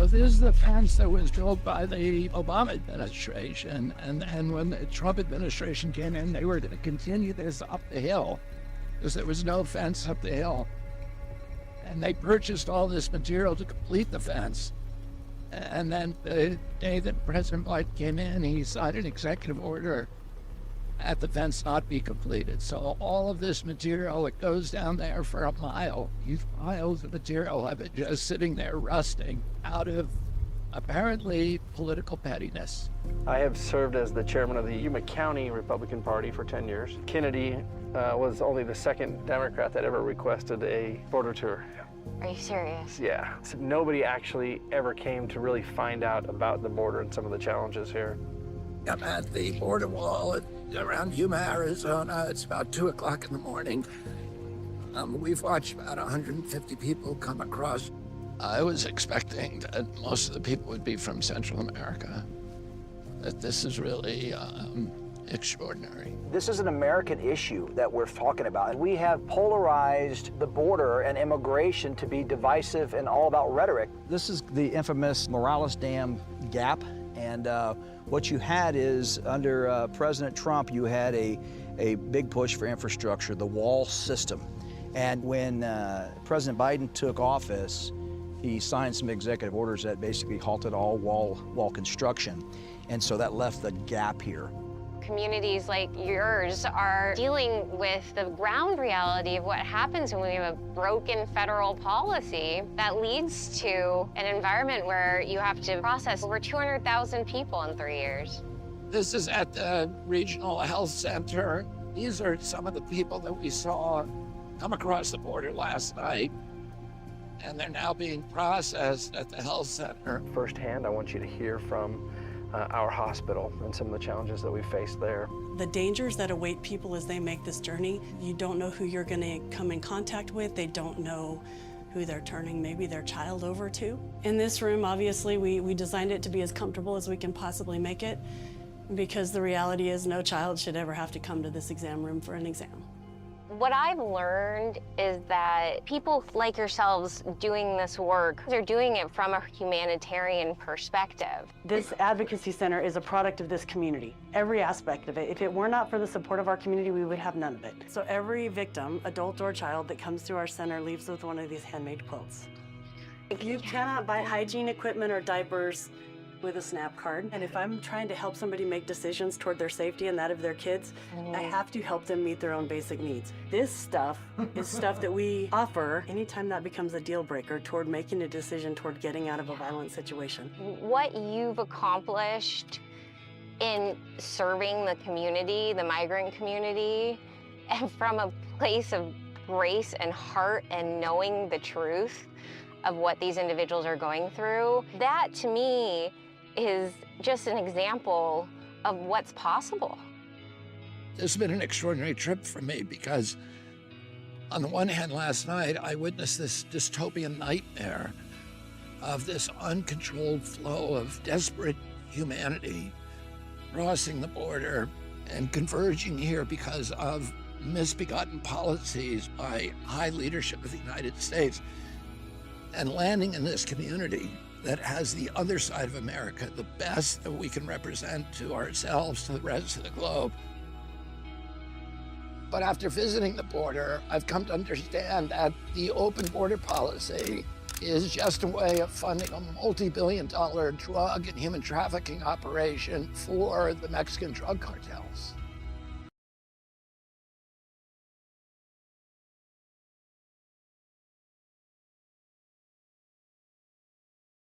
So this is the fence that was built by the Obama administration. And then when the Trump administration came in, they were going to continue this up the hill because there was no fence up the hill. And they purchased all this material to complete the fence. And then the day that President Biden came in, he signed an executive order at the fence not be completed. So all of this material that goes down there for a mile, these miles of material have been just sitting there rusting out of apparently political pettiness. I have served as the chairman of the Yuma County Republican Party for 10 years. Kennedy was only the second Democrat that ever requested a border tour. Are you serious? Yeah. So nobody actually ever came to really find out about the border and some of the challenges here. I'm at the border wall around Yuma, Arizona. It's about 2 o'clock in the morning. We've watched about 150 people come across. I was expecting that most of the people would be from Central America. That this is really extraordinary. This is an American issue that we're talking about. We have polarized the border and immigration to be divisive and all about rhetoric. This is the infamous Morales Dam gap. And what you had is, under President Trump, you had a big push for infrastructure, the wall system. And when President Biden took office, he signed some executive orders that basically halted all wall construction. And so that left the gap here. Communities like yours are dealing with the ground reality of what happens when we have a broken federal policy that leads to an environment where you have to process over 200,000 people in 3 years. This is at the Regional Health Center. These are some of the people that we saw come across the border last night, and they're now being processed at the health center. Firsthand, I want you to hear from our hospital and some of the challenges that we faced there. The dangers that await people as they make this journey, you don't know who you're going to come in contact with. They don't know who they're turning maybe their child over to. In this room, obviously, we designed it to be as comfortable as we can possibly make it, because the reality is no child should ever have to come to this exam room for an exam. What I've learned is that people like yourselves doing this work, they're doing it from a humanitarian perspective. This advocacy center is a product of this community, every aspect of it. If it were not for the support of our community, we would have none of it. So every victim, adult or child, that comes to our center leaves with one of these handmade quilts. You cannot buy hygiene equipment or diapers with a SNAP card. And if I'm trying to help somebody make decisions toward their safety and that of their kids, I have to help them meet their own basic needs. This stuff is stuff that we offer anytime that becomes a deal breaker toward making a decision toward getting out of a violent situation. What you've accomplished in serving the community, the migrant community, and from a place of grace and heart and knowing the truth of what these individuals are going through, that to me is just an example of what's possible. This has been an extraordinary trip for me because on the one hand, last night, I witnessed this dystopian nightmare of this uncontrolled flow of desperate humanity crossing the border and converging here because of misbegotten policies by high leadership of the United States, and landing in this community that has the other side of America, the best that we can represent to ourselves, to the rest of the globe. But after visiting the border, I've come to understand that the open border policy is just a way of funding a multi-billion-dollar drug and human trafficking operation for the Mexican drug cartels.